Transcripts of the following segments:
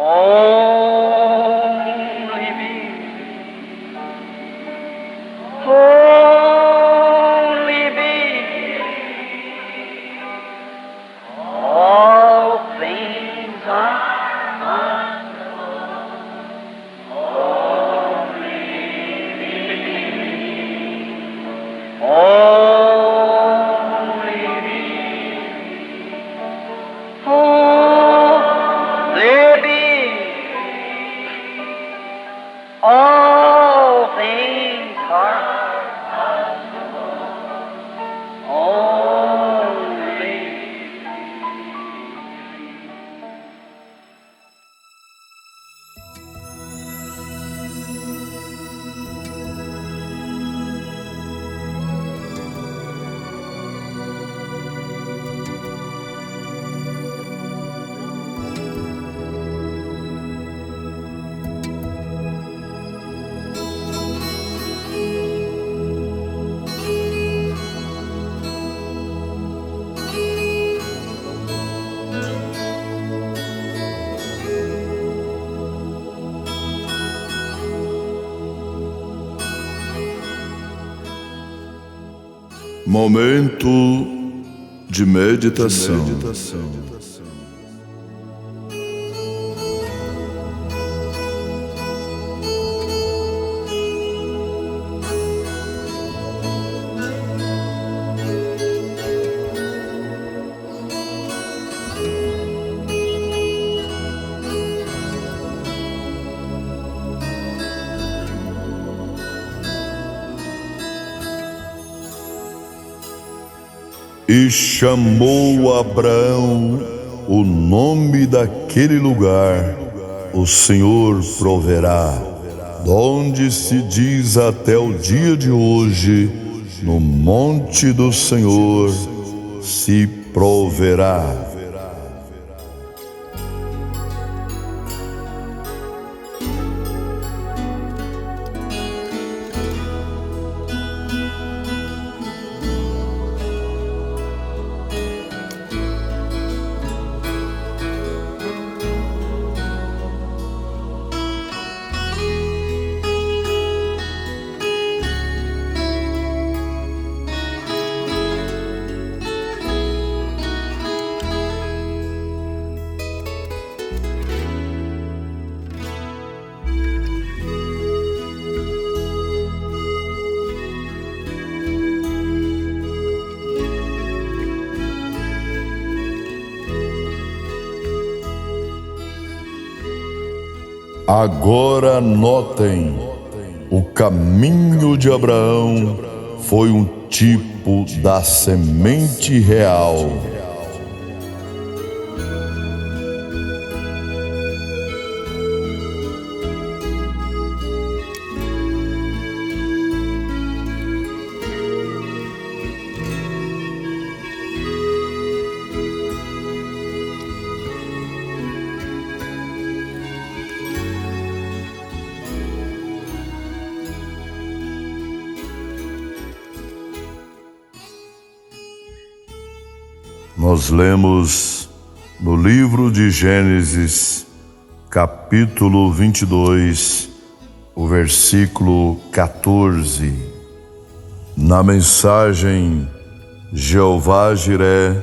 Only me. Only me. All things are only me. Oh, there be all things are only. Momento de meditação. E chamou Abraão o nome daquele lugar, o Senhor proverá, donde se diz até o dia de hoje, no monte do Senhor se proverá. Agora notem, o caminho de Abraão foi um tipo da semente real. Nós lemos no livro de Gênesis, capítulo 22, o versículo 14. Na mensagem Jeová Jiré,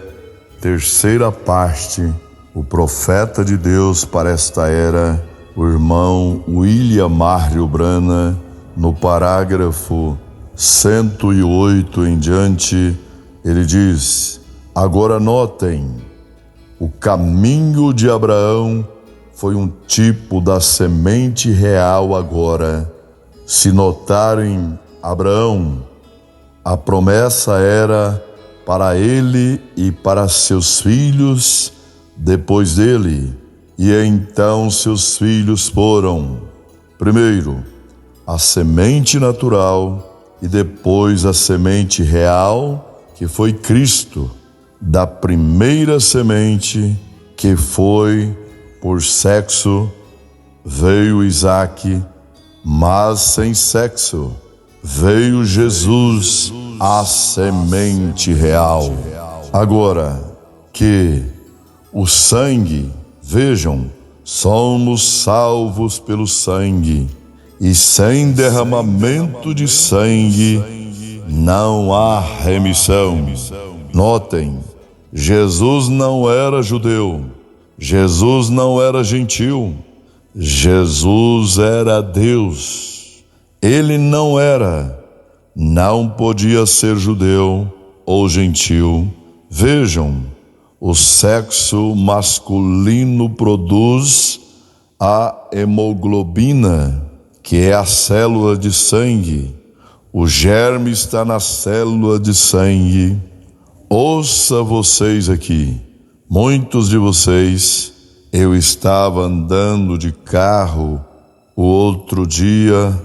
terceira parte, o profeta de Deus para esta era, o irmão William Mário Brana, no parágrafo 108 em diante, ele diz: agora notem, o caminho de Abraão foi um tipo da semente real agora. Se notarem Abraão, a promessa era para ele e para seus filhos depois dele. E então seus filhos foram, primeiro, a semente natural e depois a semente real, que foi Cristo. Da primeira semente, que foi por sexo, veio Isaque, mas sem sexo veio Jesus, a semente real. Agora que o sangue, vejam, somos salvos pelo sangue, e sem derramamento de sangue não há remissão. Notem, Jesus não era judeu, Jesus não era gentil, Jesus era Deus. Ele não podia ser judeu ou gentil. Vejam, o sexo masculino produz a hemoglobina, que é a célula de sangue. O germe está na célula de sangue. Ouça vocês aqui, muitos de vocês, eu estava andando de carro o outro dia,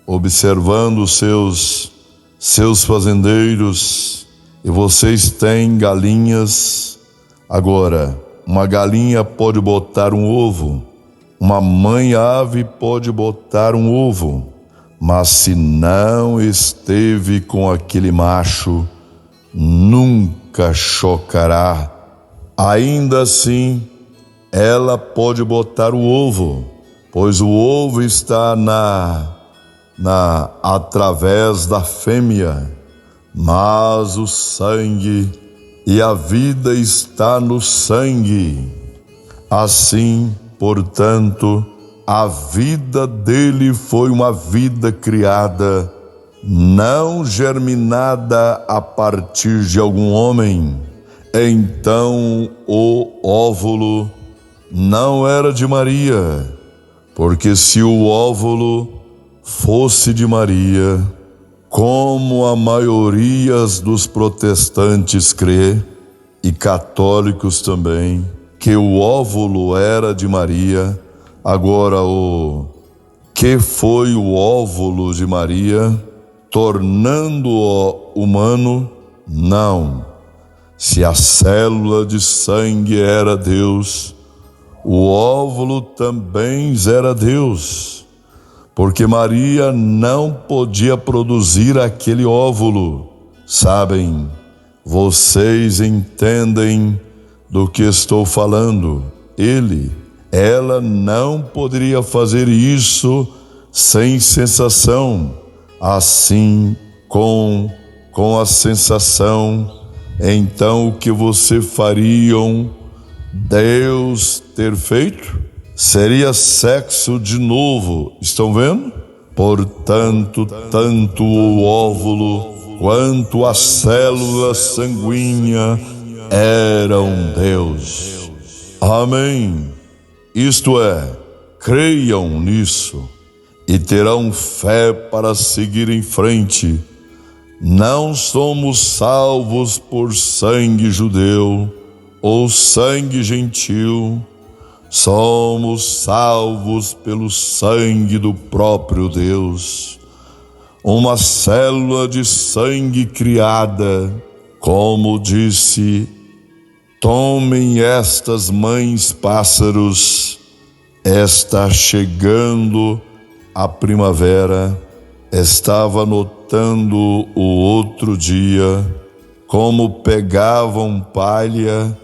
observando os seus fazendeiros, e vocês têm galinhas. Agora, uma galinha pode botar um ovo, uma mãe ave pode botar um ovo, mas se não esteve com aquele macho, nunca chocará. Ainda assim, ela pode botar o ovo, pois o ovo está através da fêmea, mas o sangue e a vida está no sangue. Assim, portanto, a vida dele foi uma vida criada, não germinada a partir de algum homem. Então o óvulo não era de Maria, porque se o óvulo fosse de Maria, como a maioria dos protestantes crê, e católicos também, que o óvulo era de Maria, agora o que foi o óvulo de Maria, tornando-o humano? Não. Se a célula de sangue era Deus, o óvulo também era Deus, porque Maria não podia produzir aquele óvulo. Sabem, vocês entendem do que estou falando. Ela não poderia fazer isso sem sensação. Assim, com a sensação, então o que você fariam Deus ter feito? Seria sexo de novo, estão vendo? Portanto, tanto o óvulo quanto a célula sanguínea eram Deus. Amém. Isto é, creiam nisso e terão fé para seguir em frente. Não somos salvos por sangue judeu ou sangue gentil, somos salvos pelo sangue do próprio Deus. Uma célula de sangue criada, como disse, tomem estas mães pássaros, está chegando a primavera. Estava notando o outro dia como pegavam palha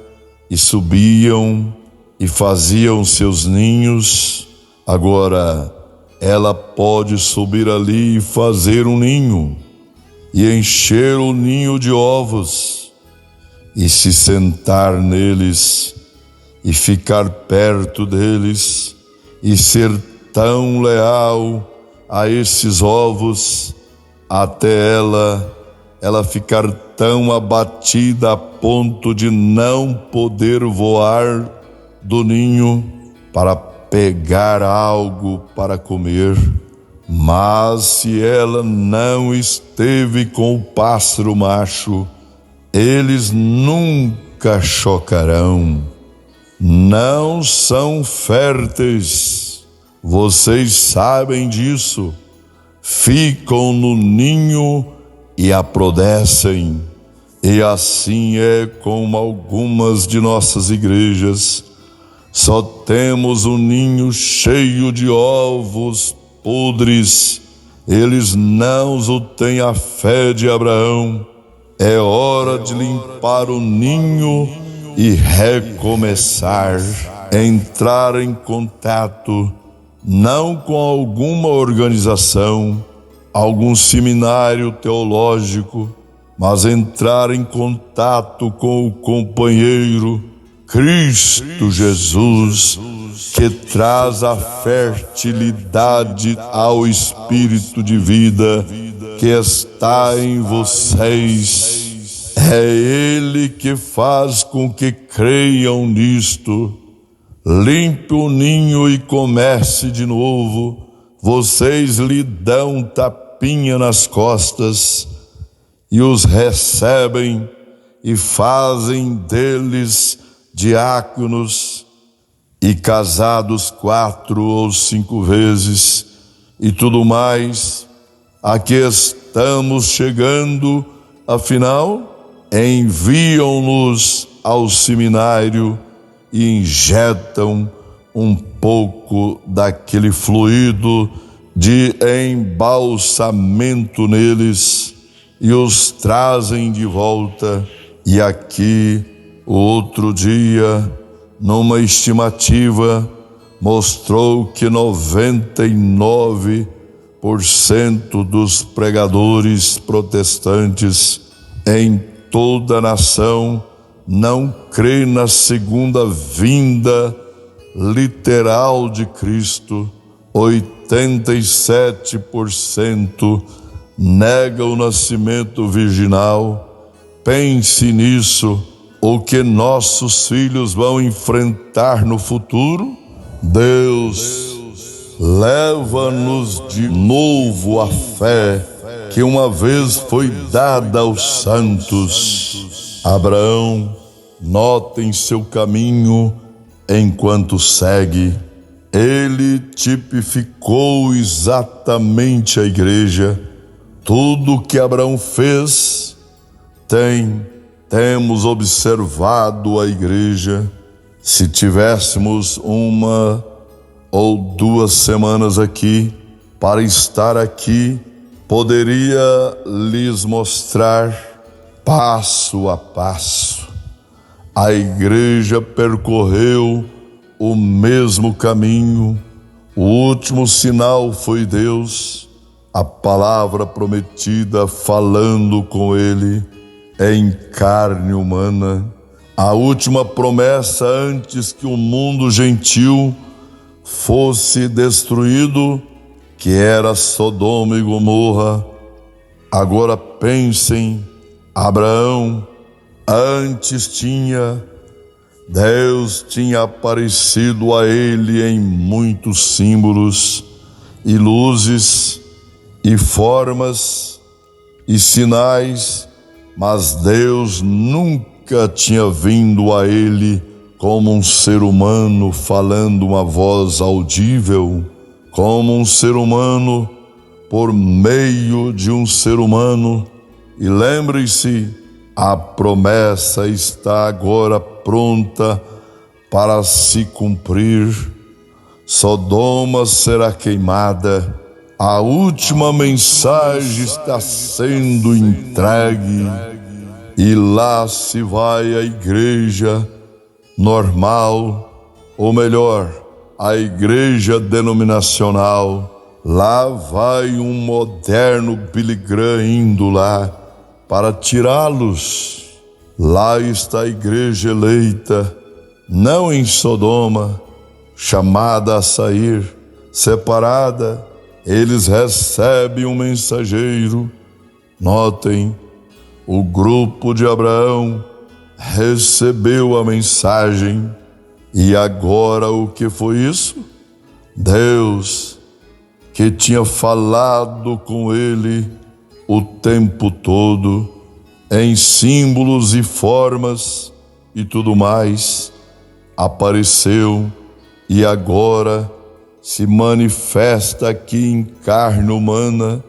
e subiam e faziam seus ninhos. Agora ela pode subir ali e fazer um ninho e encher o ninho de ovos e se sentar neles e ficar perto deles e ser tão leal a esses ovos até ela ficar tão abatida a ponto de não poder voar do ninho para pegar algo para comer. Mas se ela não esteve com o pássaro macho, eles nunca chocarão. Não são férteis, vocês sabem disso. Ficam no ninho e aprodescem. E assim é com algumas de nossas igrejas. Só temos um ninho cheio de ovos podres. Eles não têm a fé de Abraão. É hora de limpar o ninho e recomeçar. entrar em contato não com alguma organização, algum seminário teológico, mas entrar em contato com o companheiro Cristo Jesus, que traz a fertilidade ao espírito de vida que está em vocês. É Ele que faz com que creiam nisto. Limpe o ninho e comece de novo. Vocês lhe dão tapinha nas costas e os recebem e fazem deles diáconos, e casados 4 ou 5 vezes e tudo mais. Aqui estamos chegando, afinal, enviam-nos ao seminário e injetam um pouco daquele fluido de embalsamento neles e os trazem de volta. E aqui, outro dia, numa estimativa, mostrou que 99% dos pregadores protestantes em toda a nação não crê na segunda vinda literal de Cristo. 87% nega o nascimento virginal. Pense nisso, o que nossos filhos vão enfrentar no futuro. Deus, leva-nos de novo à fé que uma vez foi dada aos santos. Abraão, notem seu caminho enquanto segue. Ele tipificou exatamente a igreja. Tudo que Abraão fez, temos observado a igreja. Se tivéssemos 1 ou 2 semanas aqui, para estar aqui, poderia lhes mostrar passo a passo. A igreja percorreu o mesmo caminho. O último sinal foi Deus, a palavra prometida falando com ele em carne humana. A última promessa antes que o mundo gentil fosse destruído, que era Sodoma e Gomorra. Agora pensem, Abraão antes Deus tinha aparecido a ele em muitos símbolos e luzes e formas e sinais, mas Deus nunca tinha vindo a ele como um ser humano falando uma voz audível, como um ser humano por meio de um ser humano. E lembre-se, a promessa está agora pronta para se cumprir. Sodoma será queimada. A última mensagem está sendo entregue e lá se vai a igreja normal, ou melhor, a igreja denominacional. Lá vai um moderno Billy Graham indo lá para tirá-los. Lá está a igreja eleita, não em Sodoma, chamada a sair, separada. Eles recebem um mensageiro. Notem, o grupo de Abraão recebeu a mensagem. E agora o que foi isso? Deus, que tinha falado com ele o tempo todo, em símbolos e formas e tudo mais, apareceu e agora se manifesta aqui em carne humana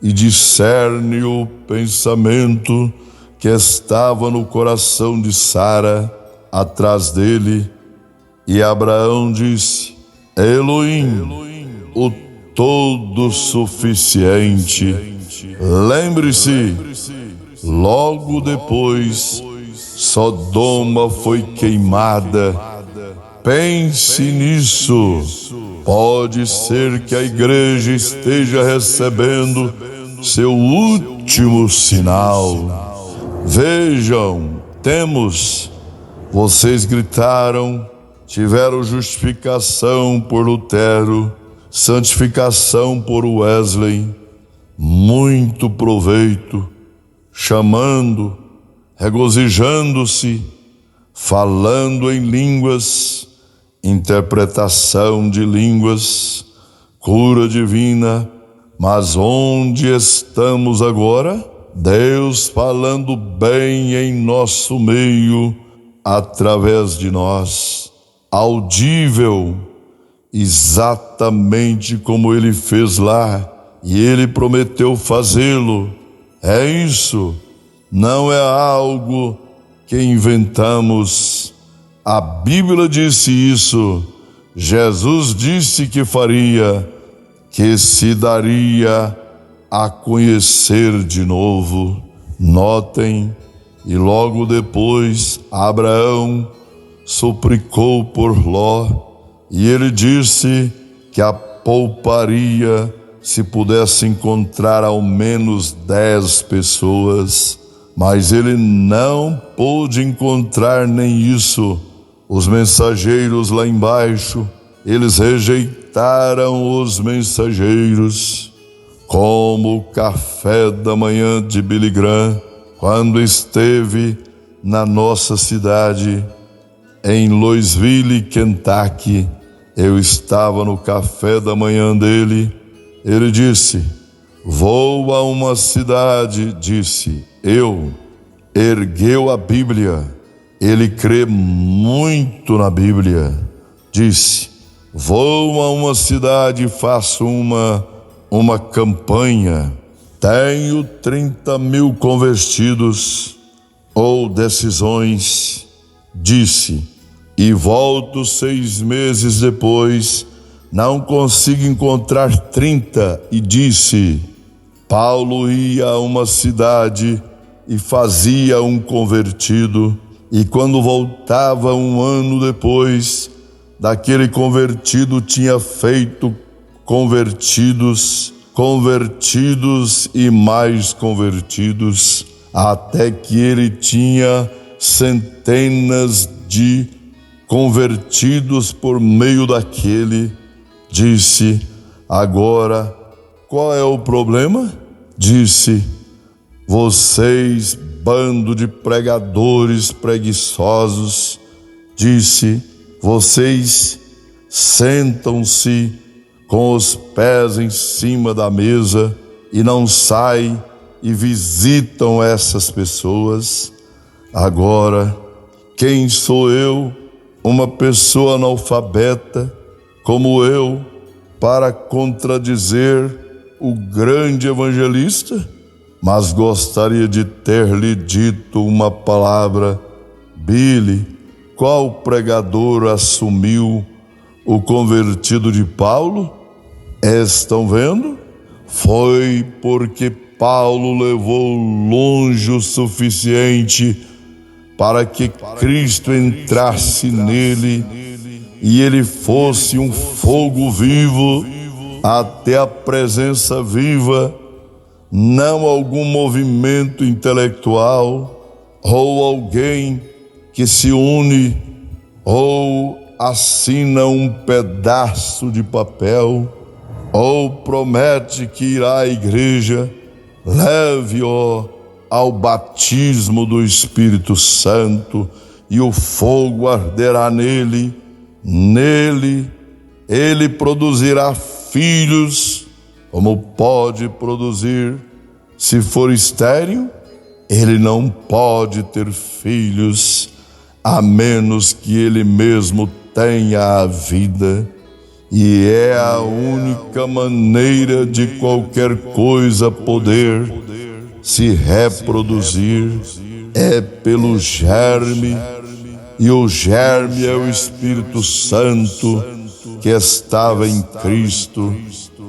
e discerne o pensamento que estava no coração de Sara atrás dele. E Abraão disse: Elohim, o todo-suficiente. Lembre-se, logo depois, Sodoma foi queimada Pense nisso. Pode ser que a igreja esteja recebendo seu último sinal. Vejam, temos. Vocês gritaram, tiveram justificação por Lutero, santificação por Wesley, muito proveito, chamando, regozijando-se, falando em línguas, interpretação de línguas, cura divina. Mas onde estamos agora? Deus falando bem em nosso meio, através de nós, audível, exatamente como Ele fez lá, e Ele prometeu fazê-lo. É isso, não é algo que inventamos. A Bíblia disse isso, Jesus disse que faria, que se daria a conhecer de novo. Notem, e logo depois Abraão suplicou por Ló, e ele disse que a pouparia se pudesse encontrar ao menos 10 pessoas, mas ele não pôde encontrar nem isso. Os mensageiros lá embaixo, eles rejeitaram os mensageiros, como o café da manhã de Billy Graham, quando esteve na nossa cidade, em Louisville, Kentucky. Eu estava no café da manhã dele. Ele disse: vou a uma cidade, disse eu, ergueu a Bíblia. Ele crê muito na Bíblia. Disse: vou a uma cidade e faço uma campanha. Tenho 30.000 convertidos ou decisões, disse, e volto 6 meses depois, não consigo encontrar 30, e disse: Paulo ia a uma cidade e fazia um convertido, e quando voltava 1 ano depois, daquele convertido tinha feito convertidos e mais convertidos, até que ele tinha centenas de convertidos por meio daquele. Disse: agora, qual é o problema? Disse: vocês, bando de pregadores preguiçosos, disse, vocês sentam-se com os pés em cima da mesa e não saem e visitam essas pessoas. Agora, quem sou eu, uma pessoa analfabeta como eu, para contradizer o grande evangelista? Mas gostaria de ter lhe dito uma palavra. Billy, qual pregador assumiu o convertido de Paulo? Estão vendo? Foi porque Paulo levou longe o suficiente para que Cristo entrasse nele e ele fosse um fogo vivo até a presença viva, não algum movimento intelectual ou alguém que se une ou assina um pedaço de papel ou promete que irá à igreja. Leve-o ao batismo do Espírito Santo e o fogo arderá nele. Nele ele produzirá filhos, como pode produzir se for estéril. Ele não pode ter filhos a menos que ele mesmo tenha a vida. E é a única maneira de qualquer coisa poder se reproduzir é pelo germe, e o germe é o Espírito Santo que estava em Cristo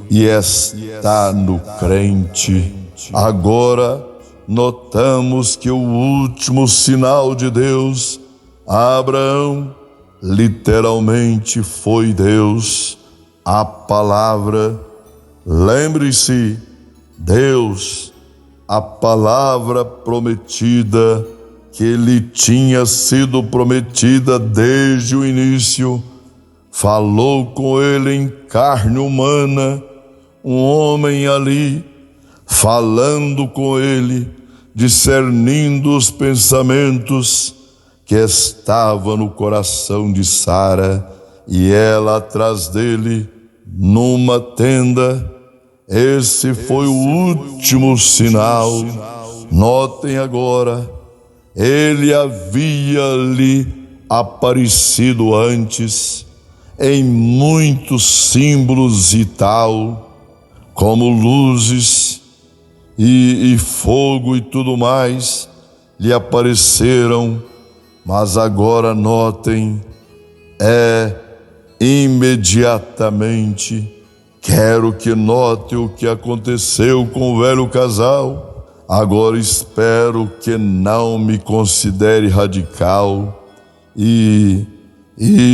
e está no crente. Agora notamos que o último sinal de Deus a Abraão literalmente foi Deus, a palavra. Lembre-se, Deus, a palavra prometida, que lhe tinha sido prometida desde o início, falou com ele em carne humana, um homem ali, falando com ele, discernindo os pensamentos que estavam no coração de Sara, e ela atrás dele, numa tenda. Esse foi o último sinal. Notem agora, ele havia lhe aparecido antes em muitos símbolos e tal, como luzes e fogo e tudo mais, lhe apareceram, mas agora notem, imediatamente. Quero que note o que aconteceu com o velho casal. Agora espero que não me considere radical. E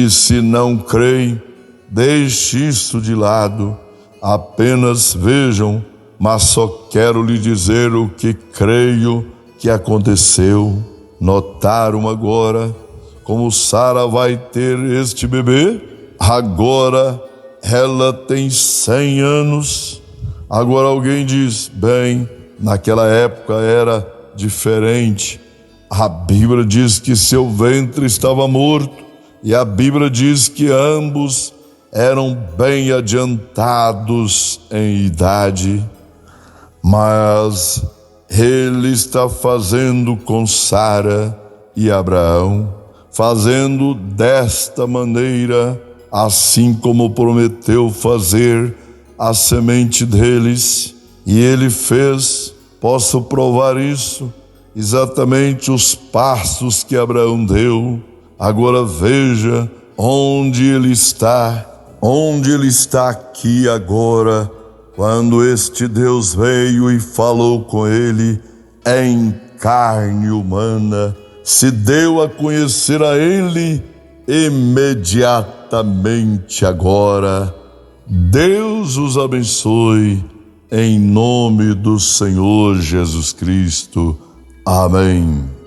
se não creem, deixe isso de lado. Apenas vejam, mas só quero lhe dizer o que creio que aconteceu. Notaram agora como Sara vai ter este bebê? Agora ela tem 100 anos. Agora alguém diz, bem, naquela época era diferente. A Bíblia diz que seu ventre estava morto, e a Bíblia diz que ambos eram bem adiantados em idade. Mas ele está fazendo com Sara e Abraão, fazendo desta maneira, assim como prometeu fazer a semente deles, e ele fez. Posso provar isso, exatamente os passos que Abraão deu. Agora veja onde ele está aqui agora, quando este Deus veio e falou com ele em carne humana, se deu a conhecer a ele imediatamente agora. Deus os abençoe, em nome do Senhor Jesus Cristo. Amém.